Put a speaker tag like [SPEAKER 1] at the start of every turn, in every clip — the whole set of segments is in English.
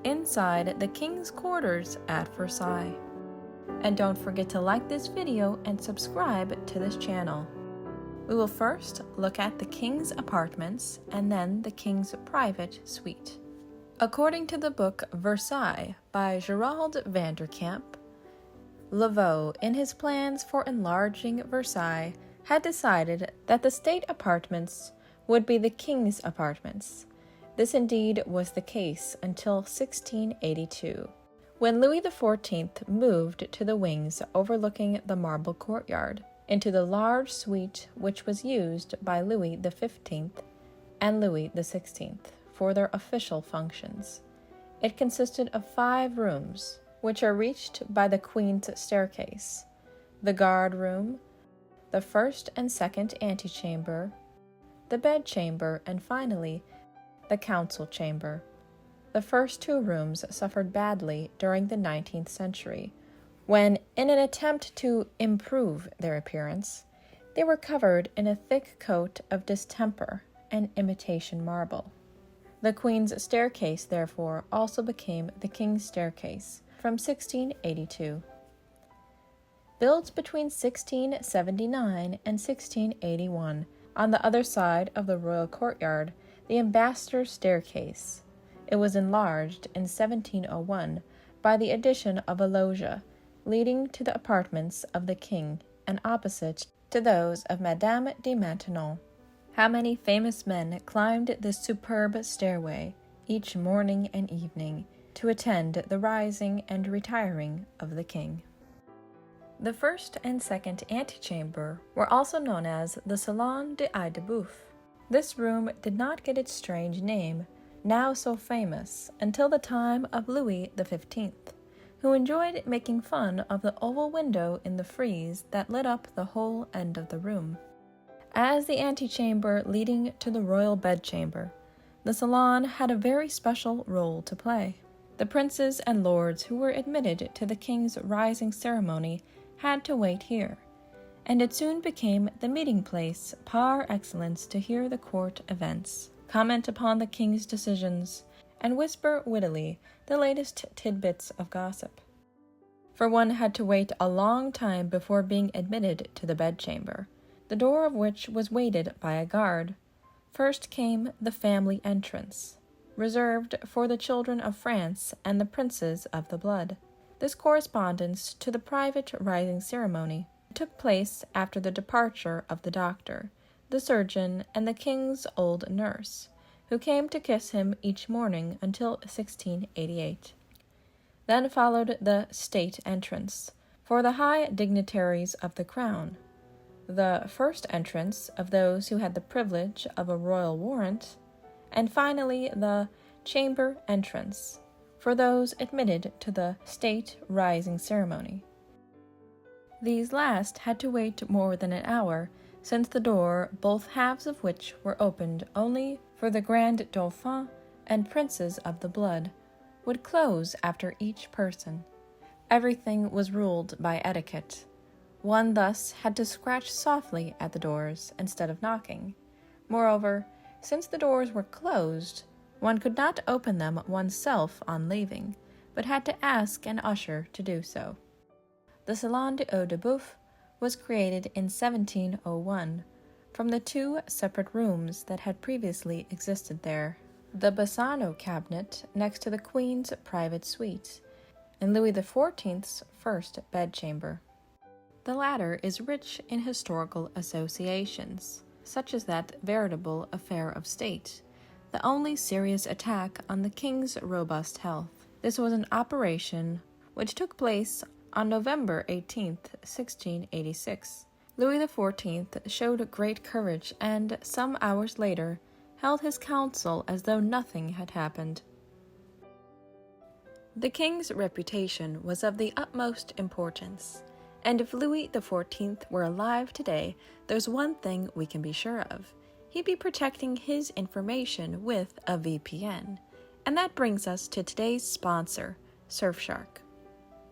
[SPEAKER 1] inside the King's quarters at Versailles. And don't forget to like this video and subscribe to this channel. We will first look at the King's apartments and then the King's private suite. According to the book Versailles by Gerald van der Kamp, Lavaux, in his plans for enlarging Versailles, had decided that the state apartments would be the King's apartments. This indeed was the case until 1682, when Louis XIV moved to the wings overlooking the Marble Courtyard, into the large suite which was used by Louis XV and Louis XVI for their official functions. It consisted of 5 rooms, which are reached by the Queen's staircase: the guard room, the first and second antechamber, the bedchamber, and finally, the council chamber. The first 2 rooms suffered badly during the 19th century, when, in an attempt to improve their appearance, they were covered in a thick coat of distemper and imitation marble. The Queen's staircase, therefore, also became the King's staircase from 1682. Built between 1679 and 1681, on the other side of the royal courtyard, the ambassador's staircase. It was enlarged in 1701 by the addition of a loggia, leading to the apartments of the king and opposite to those of Madame de Maintenon. How many famous men climbed this superb stairway each morning and evening to attend the rising and retiring of the king. The first and second antechamber were also known as the Salon du Conseil. This room did not get its strange name, now so famous, until the time of Louis XV, who enjoyed making fun of the oval window in the frieze that lit up the whole end of the room. As the antechamber leading to the royal bedchamber, the salon had a very special role to play. The princes and lords who were admitted to the king's rising ceremony had to wait here, and it soon became the meeting place par excellence to hear the court events, comment upon the king's decisions, and whisper wittily the latest tidbits of gossip. For one had to wait a long time before being admitted to the bedchamber, the door of which was waited by a guard. First came the family entrance, reserved for the children of France and the princes of the blood. This correspondence to the private rising ceremony took place after the departure of the doctor, the surgeon, and the king's old nurse, who came to kiss him each morning until 1688. Then followed the state entrance, for the high dignitaries of the crown, the first entrance of those who had the privilege of a royal warrant, and finally the chamber entrance, for those admitted to the state rising ceremony. These last had to wait more than an hour, since the door, both halves of which were opened only for the Grand Dauphin and princes of the blood, would close after each person. Everything was ruled by etiquette. One thus had to scratch softly at the doors instead of knocking. Moreover, since the doors were closed, one could not open them oneself on leaving, but had to ask an usher to do so. The Salon du Conseil was created in 1701 from the 2 separate rooms that had previously existed there: the Bassano cabinet next to the Queen's private suite, and Louis XIV's first bedchamber. The latter is rich in historical associations, such as that veritable affair of state, the only serious attack on the king's robust health. This was an operation which took place on November 18, 1686. Louis XIV showed great courage and, some hours later, held his council as though nothing had happened. The king's reputation was of the utmost importance, and if Louis XIV were alive today, there's one thing we can be sure of. He'd be protecting his information with a VPN. And that brings us to today's sponsor, Surfshark.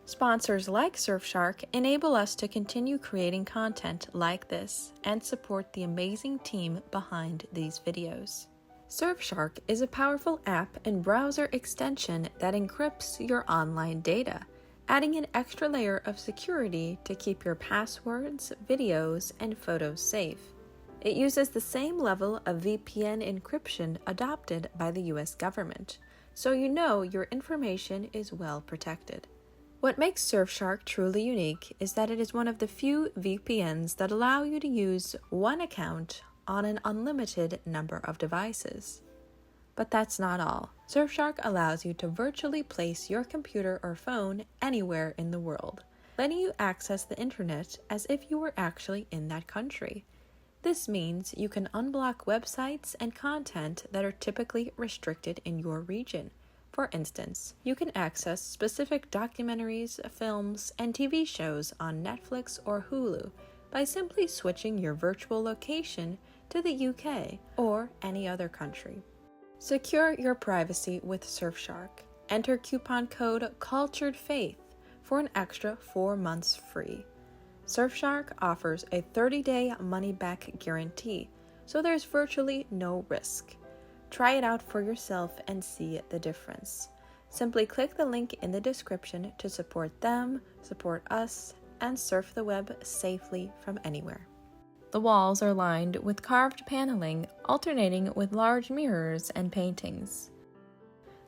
[SPEAKER 1] Sponsors like Surfshark enable us to continue creating content like this and support the amazing team behind these videos. Surfshark is a powerful app and browser extension that encrypts your online data, adding an extra layer of security to keep your passwords, videos, and photos safe. It uses the same level of VPN encryption adopted by the US government, so you know your information is well protected. What makes Surfshark truly unique is that it is one of the few VPNs that allow you to use one account on an unlimited number of devices. But that's not all. Surfshark allows you to virtually place your computer or phone anywhere in the world, letting you access the internet as if you were actually in that country. This means you can unblock websites and content that are typically restricted in your region. For instance, you can access specific documentaries, films, and TV shows on Netflix or Hulu by simply switching your virtual location to the UK or any other country. Secure your privacy with Surfshark. Enter coupon code CULTUREDFAITH for an extra 4 months free. Surfshark offers a 30-day money-back guarantee, so there's virtually no risk. Try it out for yourself and see the difference. Simply click the link in the description to support them, support us, and surf the web safely from anywhere. The walls are lined with carved paneling, alternating with large mirrors and paintings.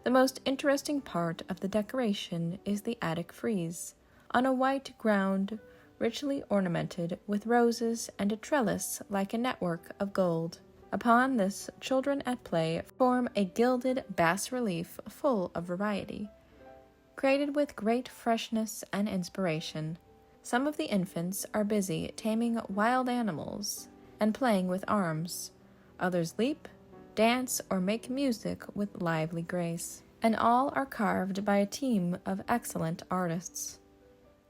[SPEAKER 1] The most interesting part of the decoration is the attic frieze, on a white ground, richly ornamented with roses and a trellis like a network of gold. Upon this, children at play form a gilded bas-relief full of variety. Created with great freshness and inspiration, some of the infants are busy taming wild animals and playing with arms. Others leap, dance, or make music with lively grace, and all are carved by a team of excellent artists.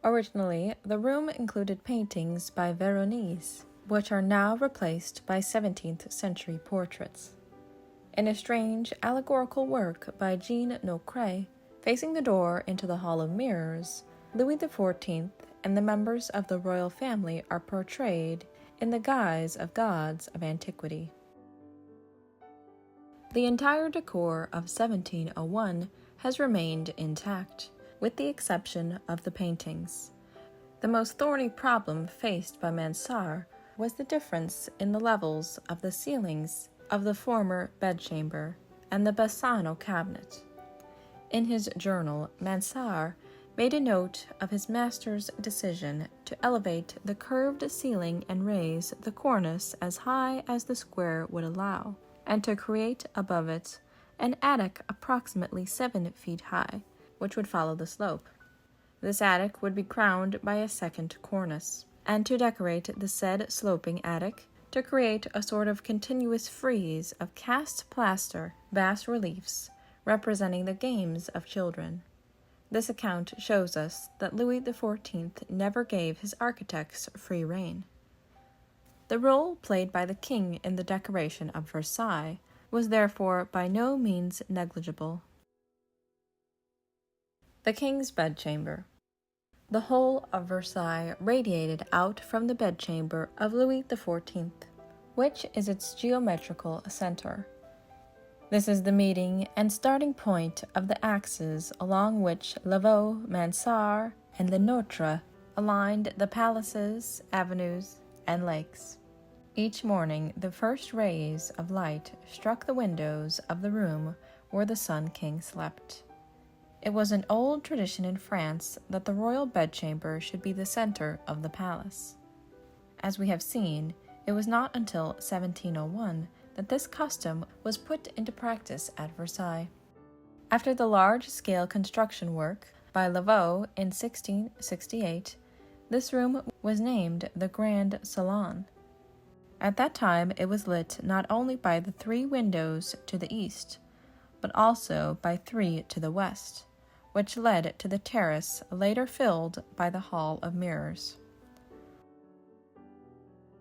[SPEAKER 1] Originally, the room included paintings by Veronese, which are now replaced by 17th century portraits. In a strange allegorical work by Jean Nocret, facing the door into the Hall of Mirrors, Louis XIV and the members of the royal family are portrayed in the guise of gods of antiquity. The entire decor of 1701 has remained intact, with the exception of the paintings. The most thorny problem faced by Mansart was the difference in the levels of the ceilings of the former bedchamber and the Bassano cabinet. In his journal, Mansart made a note of his master's decision to elevate the curved ceiling and raise the cornice as high as the square would allow, and to create above it an attic approximately 7 feet high, which would follow the slope. This attic would be crowned by a second cornice, and to decorate the said sloping attic, to create a sort of continuous frieze of cast plaster bas-reliefs representing the games of children. This account shows us that Louis XIV never gave his architects free rein. The role played by the king in the decoration of Versailles was therefore by no means negligible. The King's Bedchamber. The whole of Versailles radiated out from the bedchamber of Louis XIV, which is its geometrical center. This is the meeting and starting point of the axes along which Lavaux, Mansart, and Le Notre aligned the palaces, avenues, and lakes. Each morning, the first rays of light struck the windows of the room where the Sun King slept. It was an old tradition in France that the royal bedchamber should be the center of the palace. As we have seen, it was not until 1701 that this custom was put into practice at Versailles. After the large-scale construction work by Lavaux in 1668, this room was named the Grand Salon. At that time, it was lit not only by the 3 windows to the east, but also by 3 to the west, which led to the terrace later filled by the Hall of Mirrors.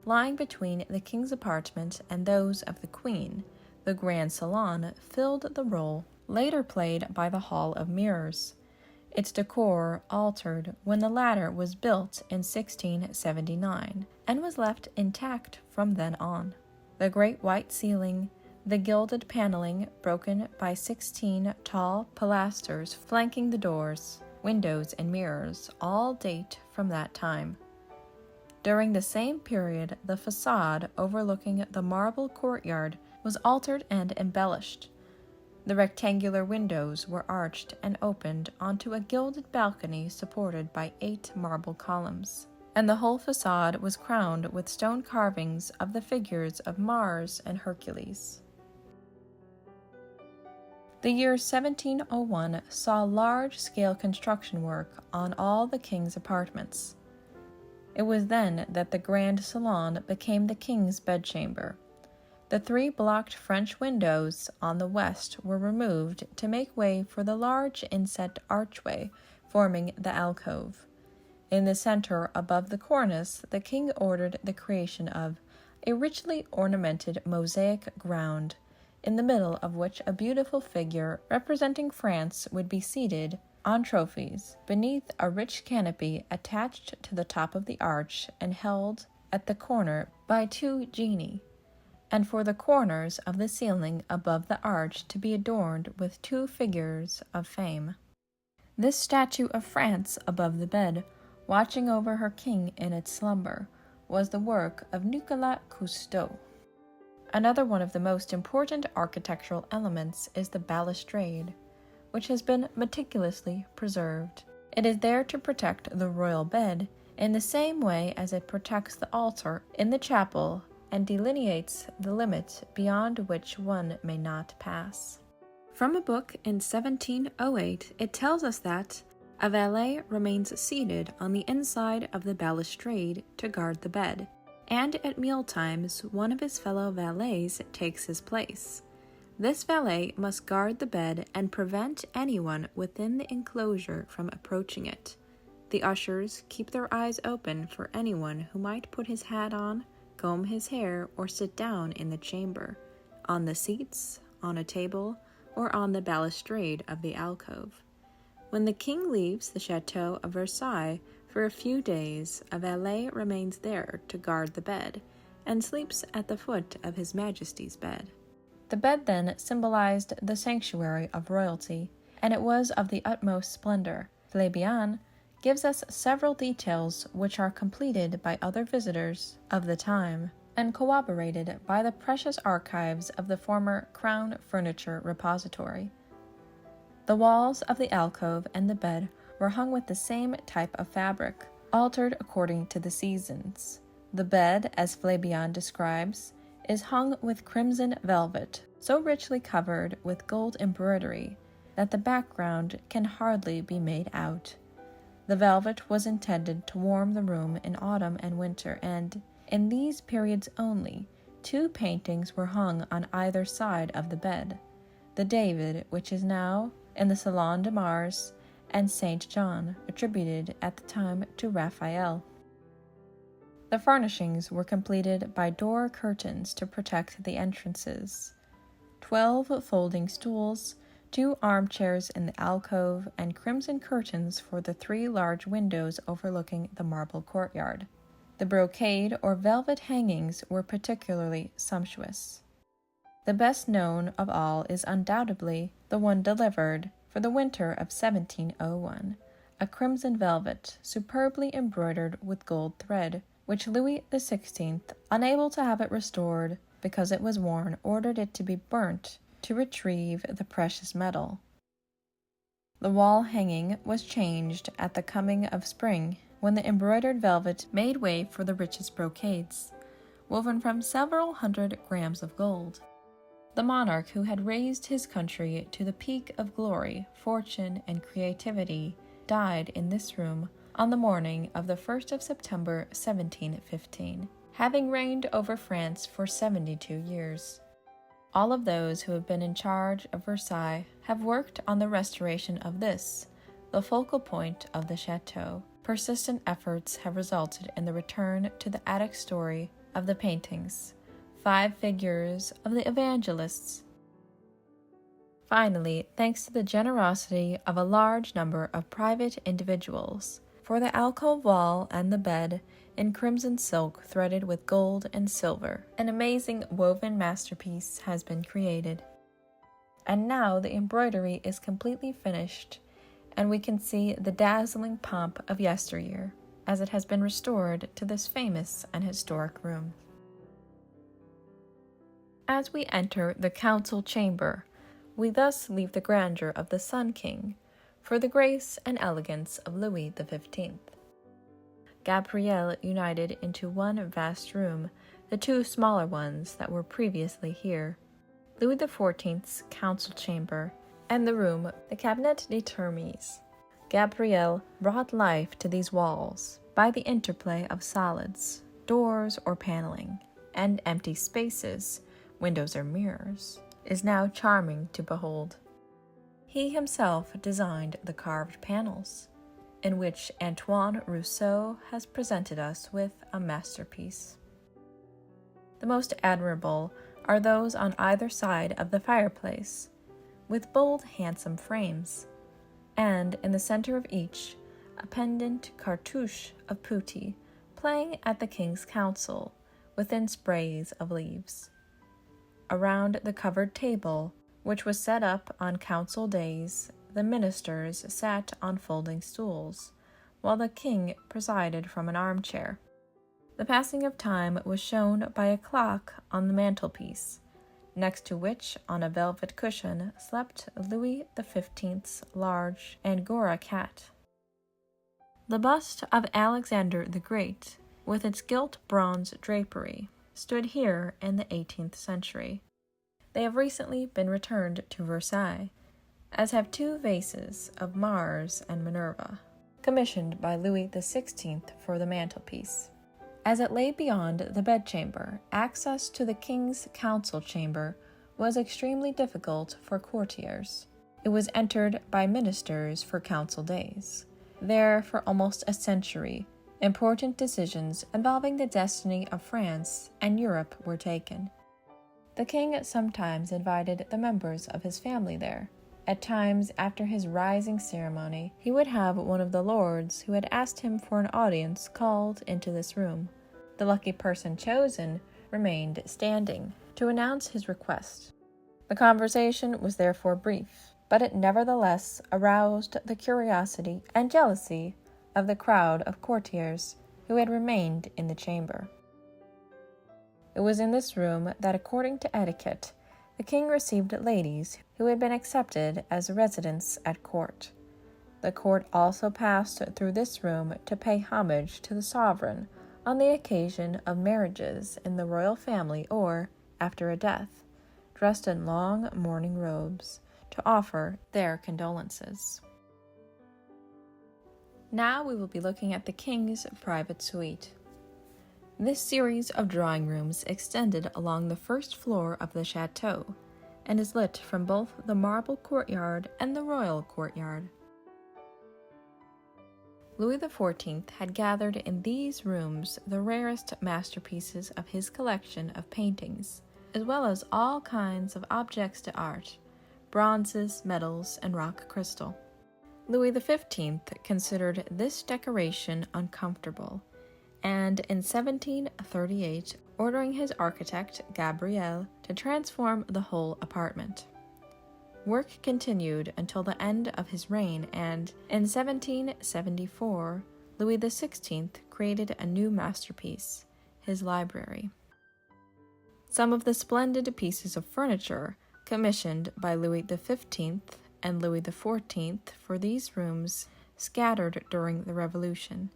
[SPEAKER 1] Lying between the king's apartment and those of the queen, the Grand Salon filled the role later played by the Hall of Mirrors. Its decor altered when the latter was built in 1679 and was left intact from then on. The great white ceiling, The gilded paneling, broken by 16 tall pilasters flanking the doors, windows, and mirrors, all date from that time. During the same period, the facade overlooking the Marble Courtyard was altered and embellished. The rectangular windows were arched and opened onto a gilded balcony supported by 8 marble columns, and the whole facade was crowned with stone carvings of the figures of Mars and Hercules. The year 1701 saw large-scale construction work on all the king's apartments. It was then that the Grand Salon became the king's bedchamber. The 3 blocked French windows on the west were removed to make way for the large inset archway forming the alcove. In the center, above the cornice, the king ordered the creation of a richly ornamented mosaic ground, in the middle of which a beautiful figure representing France would be seated on trophies, beneath a rich canopy attached to the top of the arch and held at the corner by 2 genii, and for the corners of the ceiling above the arch to be adorned with 2 figures of fame. This statue of France above the bed, watching over her king in its slumber, was the work of Nicolas Cousteau. Another one of the most important architectural elements is the balustrade, which has been meticulously preserved. It is there to protect the royal bed in the same way as it protects the altar in the chapel and delineates the limit beyond which one may not pass. From a book in 1708, it tells us that a valet remains seated on the inside of the balustrade to guard the bed, and at mealtimes one of his fellow valets takes his place. This valet must guard the bed and prevent anyone within the enclosure from approaching it. The ushers keep their eyes open for anyone who might put his hat on, comb his hair, or sit down in the chamber, on the seats, on a table, or on the balustrade of the alcove. When the king leaves the Chateau of Versailles for a few days, a valet remains there to guard the bed, and sleeps at the foot of His Majesty's bed. The bed then symbolized the sanctuary of royalty, and it was of the utmost splendor. Flabian gives us several details which are completed by other visitors of the time, and corroborated by the precious archives of the former Crown Furniture Repository. The walls of the alcove and the bed were hung with the same type of fabric, altered according to the seasons. The bed, as Flabian describes, is hung with crimson velvet, so richly covered with gold embroidery that the background can hardly be made out. The velvet was intended to warm the room in autumn and winter, and, in these periods only, 2 paintings were hung on either side of the bed: the David, which is now in the Salon de Mars, and Saint John, attributed at the time to Raphael. The furnishings were completed by door curtains to protect the entrances, 12 folding stools, 2 armchairs in the alcove, and crimson curtains for the 3 large windows overlooking the Marble Courtyard. The brocade or velvet hangings were particularly sumptuous. The best known of all is undoubtedly the one delivered for the winter of 1701, a crimson velvet, superbly embroidered with gold thread, which Louis XVI, unable to have it restored because it was worn, ordered it to be burnt to retrieve the precious metal. The wall hanging was changed at the coming of spring, when the embroidered velvet made way for the richest brocades, woven from several hundred grams of gold. The monarch who had raised his country to the peak of glory, fortune, and creativity died in this room on the morning of the 1st of September 1715, having reigned over France for 72 years. All of those who have been in charge of Versailles have worked on the restoration of this, the focal point of the chateau. Persistent efforts have resulted in the return to the attic story of the paintings, 5 figures of the evangelists. Finally, thanks to the generosity of a large number of private individuals, for the alcove wall and the bed in crimson silk threaded with gold and silver. An amazing woven masterpiece has been created. And now the embroidery is completely finished, and we can see the dazzling pomp of yesteryear as it has been restored to this famous and historic room. As we enter the council chamber, we thus leave the grandeur of the Sun King for the grace and elegance of Louis XV. Gabrielle united into one vast room the two smaller ones that were previously here, Louis XIV's council chamber and the room, the Cabinet des Termes. Gabrielle brought life to these walls by the interplay of solids, doors or paneling, and empty spaces, windows or mirrors, is now charming to behold. He himself designed the carved panels, in which Antoine Rousseau has presented us with a masterpiece. The most admirable are those on either side of the fireplace, with bold, handsome frames, and in the center of each, a pendant cartouche of putti playing at the king's council within sprays of leaves. Around the covered table, which was set up on council days, the ministers sat on folding stools, while the king presided from an armchair. The passing of time was shown by a clock on the mantelpiece, next to which, on a velvet cushion, slept Louis XV's large Angora cat. The bust of Alexander the Great, with its gilt bronze drapery, stood here in the 18th century. They have recently been returned to Versailles, as have two vases of Mars and Minerva, commissioned by Louis XVI for the mantelpiece. As it lay beyond the bedchamber, access to the king's council chamber was extremely difficult for courtiers. It was entered by ministers for council days. There, for almost a century, important decisions involving the destiny of France and Europe were taken. The king sometimes invited the members of his family there. At times, after his rising ceremony, he would have one of the lords who had asked him for an audience called into this room. The lucky person chosen remained standing to announce his request. The conversation was therefore brief, but it nevertheless aroused the curiosity and jealousy of the crowd of courtiers who had remained in the chamber. It was in this room that, according to etiquette, the king received ladies who had been accepted as residents at court. The court also passed through this room to pay homage to the sovereign on the occasion of marriages in the royal family or, after a death, dressed in long mourning robes to offer their condolences. Now we will be looking at the king's private suite. This series of drawing rooms extended along the first floor of the chateau and is lit from both the Marble Courtyard and the Royal Courtyard. Louis XIV had gathered in these rooms the rarest masterpieces of his collection of paintings, as well as all kinds of objects d'art, bronzes, medals, and rock crystal. Louis XV considered this decoration uncomfortable, and in 1738 ordering his architect, Gabriel, to transform the whole apartment. Work continued until the end of his reign, and in 1774, Louis XVI created a new masterpiece, his library. Some of the splendid pieces of furniture commissioned by Louis XV and Louis XIV for these rooms, scattered during the Revolution,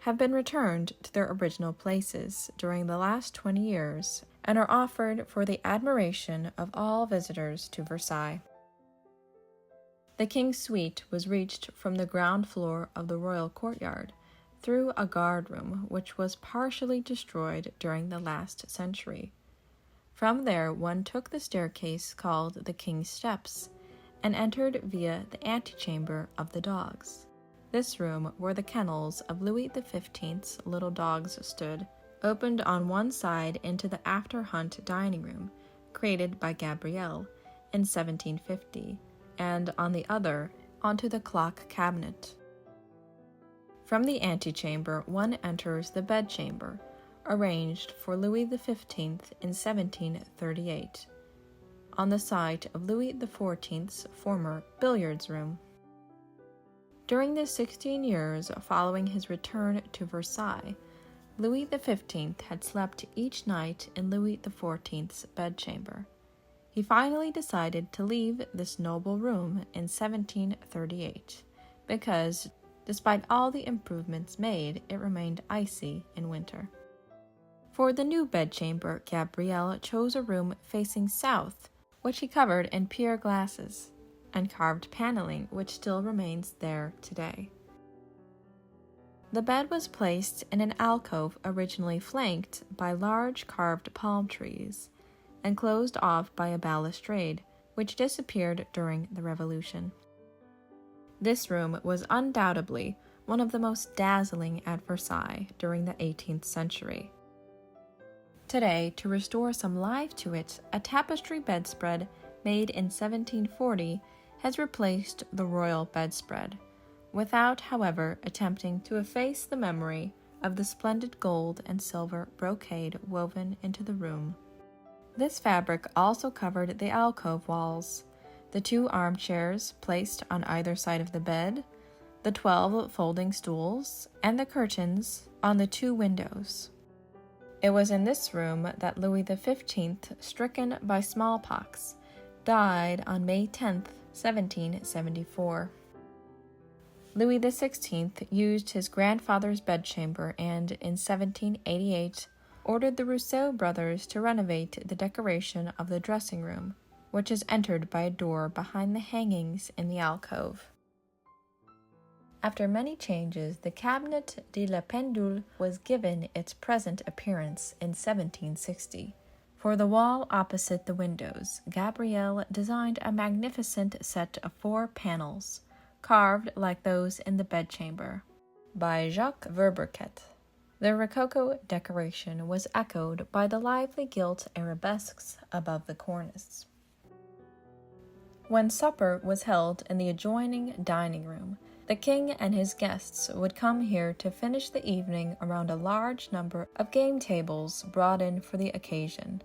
[SPEAKER 1] have been returned to their original places during the last 20 years and are offered for the admiration of all visitors to Versailles. The king's suite was reached from the ground floor of the royal courtyard through a guardroom which was partially destroyed during the last century. From there one took the staircase called the King's Steps and entered via the antechamber of the dogs. This room, where the kennels of Louis XV's little dogs stood, opened on one side into the after-hunt dining room, created by Gabriel in 1750, and on the other onto the clock cabinet. From the antechamber, one enters the bedchamber, arranged for Louis XV in 1738, on the site of Louis XIV's former billiards room. During the 16 years following his return to Versailles, Louis XV had slept each night in Louis XIV's bedchamber. He finally decided to leave this noble room in 1738 because, despite all the improvements made, it remained icy in winter. For the new bedchamber, Gabriel chose a room facing south, which he covered in pier glasses and carved paneling, which still remains there today. The bed was placed in an alcove originally flanked by large carved palm trees and closed off by a balustrade, which disappeared during the Revolution. This room was undoubtedly one of the most dazzling at Versailles during the 18th century. Today, to restore some life to it, a tapestry bedspread made in 1740 has replaced the royal bedspread, without, however, attempting to efface the memory of the splendid gold and silver brocade woven into the room. This fabric also covered the alcove walls, the 2 armchairs placed on either side of the bed, the 12 folding stools, and the curtains on the 2 windows. It was in this room that Louis XV, stricken by smallpox, died on May 10, 1774. Louis XVI used his grandfather's bedchamber and, in 1788, ordered the Rousseau brothers to renovate the decoration of the dressing room, which is entered by a door behind the hangings in the alcove. After many changes, the Cabinet de la Pendule was given its present appearance in 1760. For the wall opposite the windows, Gabriel designed a magnificent set of 4 panels, carved like those in the bedchamber, by Jacques Verberquet. The Rococo decoration was echoed by the lively gilt arabesques above the cornice. When supper was held in the adjoining dining room, the king and his guests would come here to finish the evening around a large number of game tables brought in for the occasion.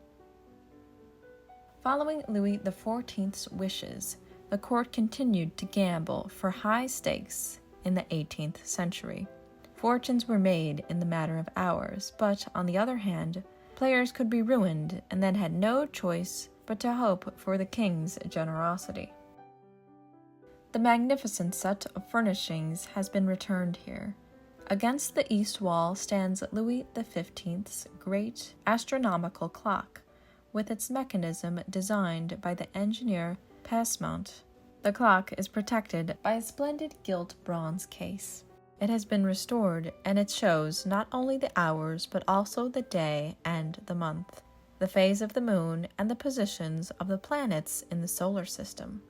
[SPEAKER 1] Following Louis XIV's wishes, the court continued to gamble for high stakes in the 18th century. Fortunes were made in the matter of hours, but, on the other hand, players could be ruined and then had no choice but to hope for the king's generosity. The magnificent set of furnishings has been returned here. Against the east wall stands Louis XV's great astronomical clock, with its mechanism designed by the engineer Passemont. The clock is protected by a splendid gilt bronze case. It has been restored, and it shows not only the hours but also the day and the month, the phase of the moon, and the positions of the planets in the solar system.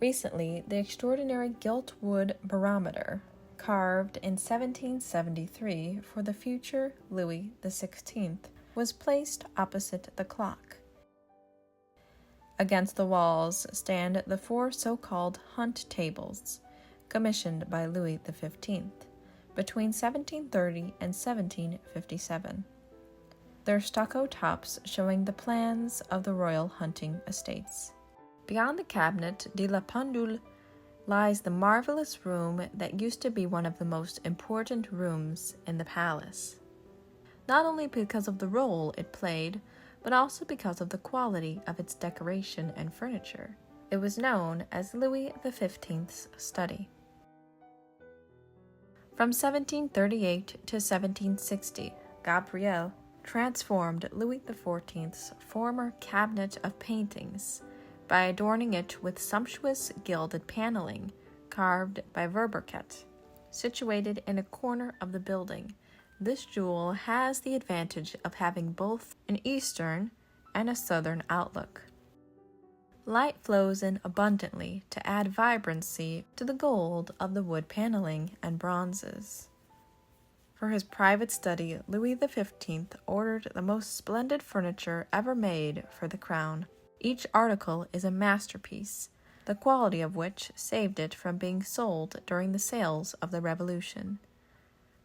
[SPEAKER 1] Recently, the extraordinary gilt wood barometer, carved in 1773 for the future Louis XVI, was placed opposite the clock. Against the walls stand the 4 so-called hunt tables, commissioned by Louis XV, between 1730 and 1757. Their stucco tops showing the plans of the royal hunting estates. Beyond the Cabinet de la Pendule lies the marvelous room that used to be one of the most important rooms in the palace, not only because of the role it played, but also because of the quality of its decoration and furniture. It was known as Louis XV's study. From 1738 to 1760, Gabriel transformed Louis XIV's former cabinet of paintings by adorning it with sumptuous gilded paneling carved by Verberquet. Situated in a corner of the building, this jewel has the advantage of having both an eastern and a southern outlook. Light flows in abundantly to add vibrancy to the gold of the wood paneling and bronzes. For his private study, Louis XV ordered the most splendid furniture ever made for the crown. Each article is a masterpiece. the quality of which saved it from being sold during the sales of the Revolution.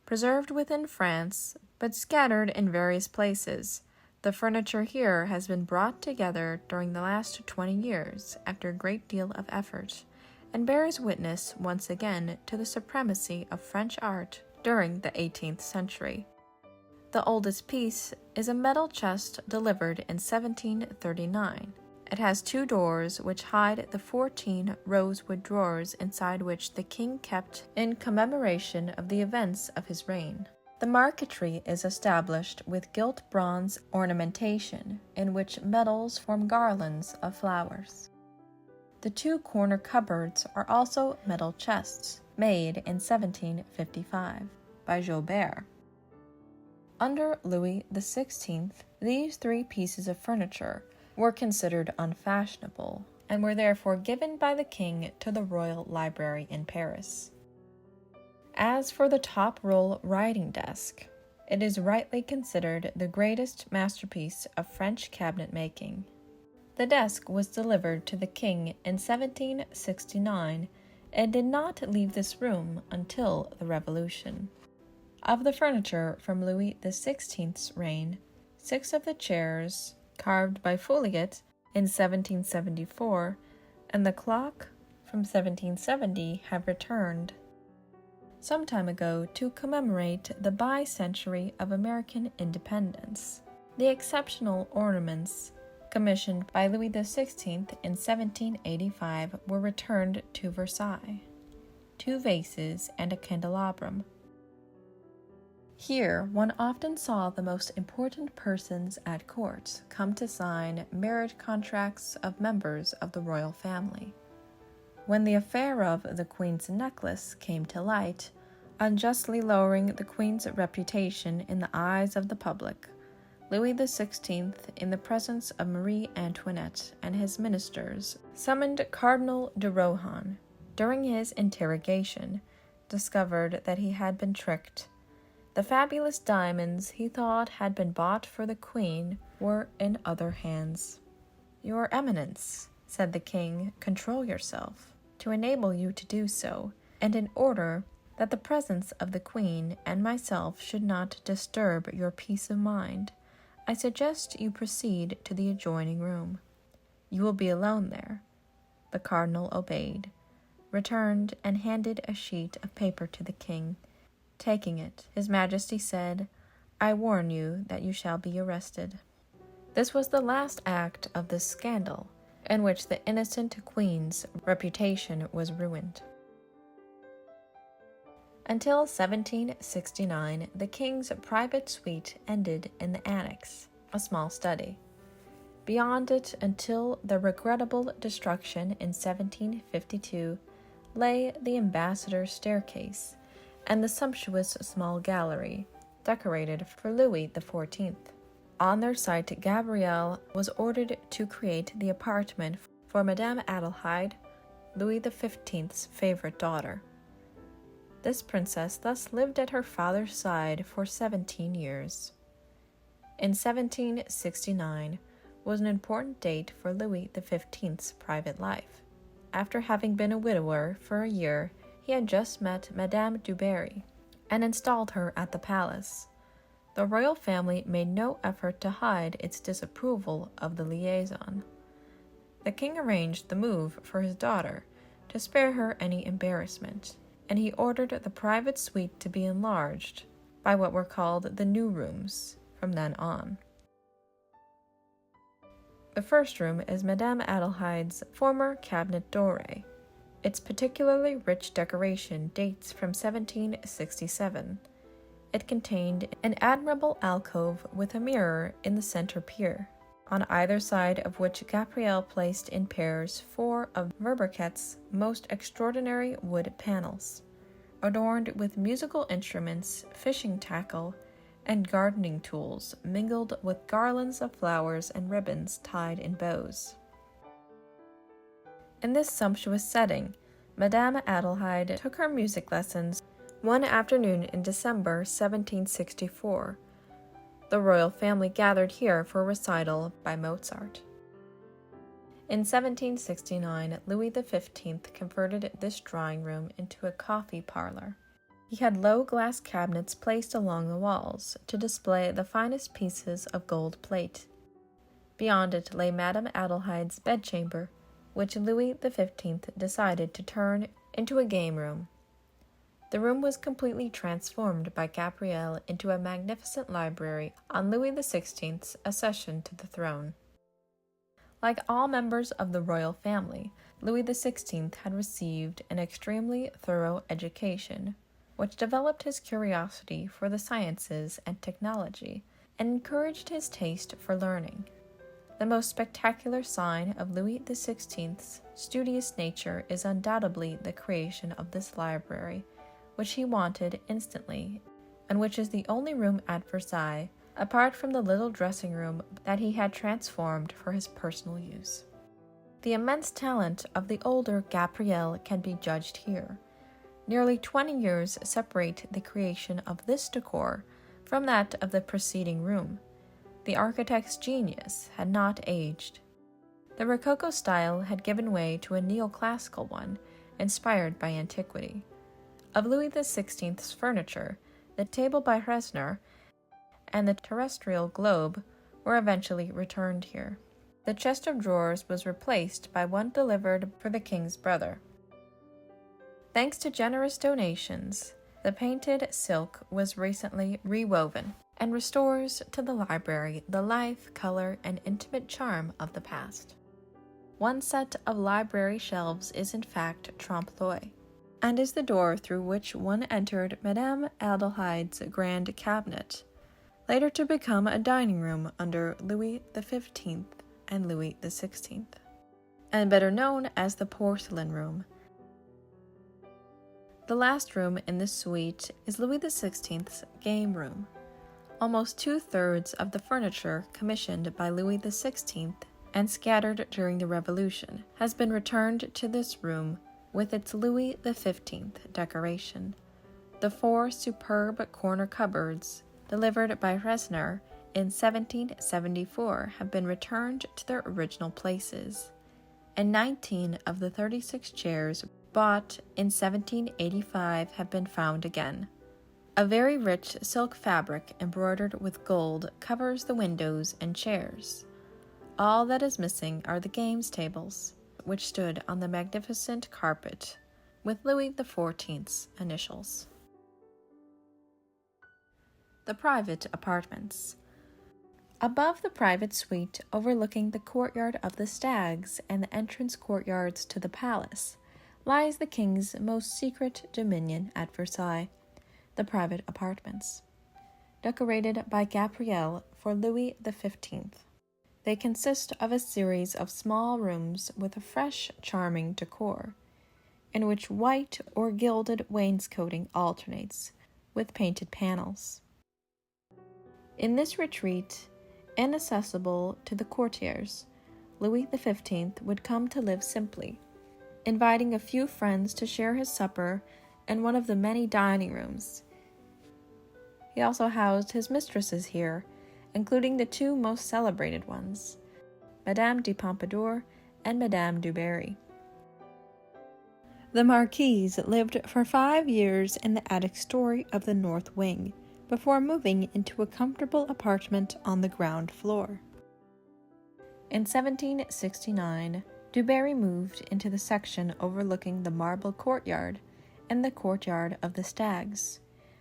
[SPEAKER 1] Preserved within France, but scattered in various places, the furniture here has been brought together during the last 20 years after a great deal of effort, and bears witness once again to the supremacy of French art during the 18th century. The oldest piece is a metal chest delivered in 1739. It has 2 doors which hide the 14 rosewood drawers inside which the king kept in commemoration of the events of his reign. The marquetry is established with gilt bronze ornamentation, in which medals form garlands of flowers. The 2 corner cupboards are also metal chests, made in 1755 by Joubert. Under Louis XVI, these 3 pieces of furniture were considered unfashionable, and were therefore given by the king to the Royal Library in Paris. As for the top roll writing desk, it is rightly considered the greatest masterpiece of French cabinet making. The desk was delivered to the king in 1769 and did not leave this room until the Revolution. Of the furniture from Louis XVI's reign, 6 of the chairs, carved by Fouillet in 1774, and the clock from 1770 have returned some time ago to commemorate the bicentenary of American independence. The exceptional ornaments commissioned by Louis XVI in 1785 were returned to Versailles, 2 vases and a candelabrum. Here one often saw the most important persons at court come to sign marriage contracts of members of the royal family. When the affair of the Queen's necklace came to light, unjustly lowering the Queen's reputation in the eyes of the public, Louis XVI, in the presence of Marie Antoinette and his ministers, summoned Cardinal de Rohan. During his interrogation, discovered that he had been tricked. The fabulous diamonds he thought had been bought for the Queen were in other hands. "Your Eminence," said the king, "control yourself. To enable you to do so, and in order that the presence of the Queen and myself should not disturb your peace of mind, I suggest you proceed to the adjoining room. You will be alone there." The cardinal obeyed, returned, and handed a sheet of paper to the king. Taking it, His Majesty said, "I warn you that you shall be arrested." This was the last act of this scandal, in which the innocent Queen's reputation was ruined. Until 1769, the king's private suite ended in the annex, a small study. Beyond it, until the regrettable destruction in 1752, lay the ambassador's staircase and the sumptuous small gallery, decorated for Louis XIV. On their site, Gabrielle was ordered to create the apartment for Madame Adelaide, Louis XV's favorite daughter. This princess thus lived at her father's side for 17 years. In 1769 was an important date for Louis XV's private life. After having been a widower for a year, he had just met Madame du Barry and installed her at the palace. The royal family made no effort to hide its disapproval of the liaison. The king arranged the move for his daughter to spare her any embarrassment, and he ordered the private suite to be enlarged by what were called the new rooms from then on. The first room is Madame Adelaide's former cabinet doré. Its particularly rich decoration dates from 1767. It contained an admirable alcove with a mirror in the center pier, on either side of which Gabrielle placed in pairs 4 of Verberquet's most extraordinary wood panels, adorned with musical instruments, fishing tackle, and gardening tools mingled with garlands of flowers and ribbons tied in bows. In this sumptuous setting, Madame Adelaide took her music lessons one afternoon in December 1764. The royal family gathered here for a recital by Mozart. In 1769, Louis XV converted this drawing room into a coffee parlor. He had low glass cabinets placed along the walls to display the finest pieces of gold plate. Beyond it lay Madame Adelaide's bedchamber, which Louis XV decided to turn into a game room. The room was completely transformed by Gabrielle into a magnificent library on Louis XVI's accession to the throne. Like all members of the royal family, Louis XVI had received an extremely thorough education, which developed his curiosity for the sciences and technology and encouraged his taste for learning. The most spectacular sign of Louis XVI's studious nature is undoubtedly the creation of this library, which he wanted instantly, and which is the only room at Versailles, apart from the little dressing room that he had transformed for his personal use. The immense talent of the older Gabrielle can be judged here. Nearly 20 years separate the creation of this decor from that of the preceding room. The architect's genius had not aged. The Rococo style had given way to a neoclassical one, inspired by antiquity. Of Louis XVI's furniture, the table by Resner and the terrestrial globe were eventually returned here. The chest of drawers was replaced by one delivered for the king's brother. Thanks to generous donations, the painted silk was recently rewoven and restores to the library the life, color, and intimate charm of the past. One set of library shelves is in fact trompe-l'oeil, and is the door through which one entered Madame Adelaide's grand cabinet, later to become a dining room under Louis XV and Louis XVI, and better known as the porcelain room. The last room in this suite is Louis XVI's game room. Almost 2/3 of the furniture commissioned by Louis XVI and scattered during the Revolution has been returned to this room with its Louis XV decoration. The 4 superb corner cupboards delivered by Resner in 1774 have been returned to their original places, and 19 of the 36 chairs bought in 1785 have been found again. A very rich silk fabric embroidered with gold covers the windows and chairs. All that is missing are the games tables, which stood on the magnificent carpet with Louis XIV's initials. The private apartments. Above the private suite overlooking the courtyard of the Stags and the entrance courtyards to the palace lies the king's most secret dominion at Versailles, the private apartments, decorated by Gabrielle for Louis XV. They consist of a series of small rooms with a fresh, charming decor, in which white or gilded wainscoting alternates with painted panels. In this retreat, inaccessible to the courtiers, Louis XV would come to live simply, inviting a few friends to share his supper in one of the many dining rooms. He also housed his mistresses here, including the 2 most celebrated ones, Madame de Pompadour and Madame du Barry. The Marquise lived for 5 years in the attic story of the north wing, before moving into a comfortable apartment on the ground floor. In 1769, Du Barry moved into the section overlooking the Marble Courtyard and the Courtyard of the Stags.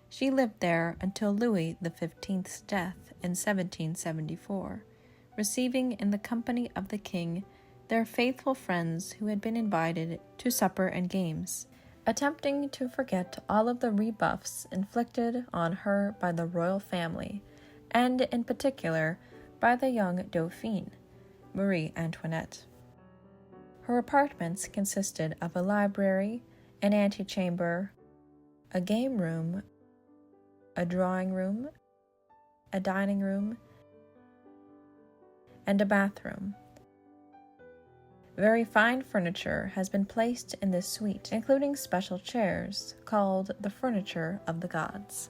[SPEAKER 1] She lived there until Louis XV's death in 1774, receiving in the company of the king their faithful friends who had been invited to supper and games, attempting to forget all of the rebuffs inflicted on her by the royal family, and in particular by the young Dauphine, Marie Antoinette. Her apartments consisted of a library, an antechamber, a game room, a drawing room, a dining room, and a bathroom. Very fine furniture has been placed in this suite, including special chairs called the furniture of the gods.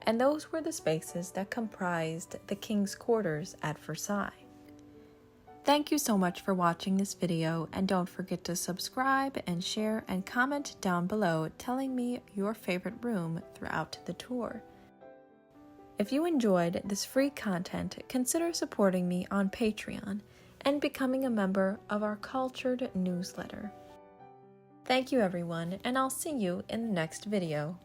[SPEAKER 1] And those were the spaces that comprised the king's quarters at Versailles. Thank you so much for watching this video, and don't forget to subscribe and share and comment down below telling me your favorite room throughout the tour. If you enjoyed this free content, consider supporting me on Patreon and becoming a member of our cultured newsletter. Thank you everyone, and I'll see you in the next video.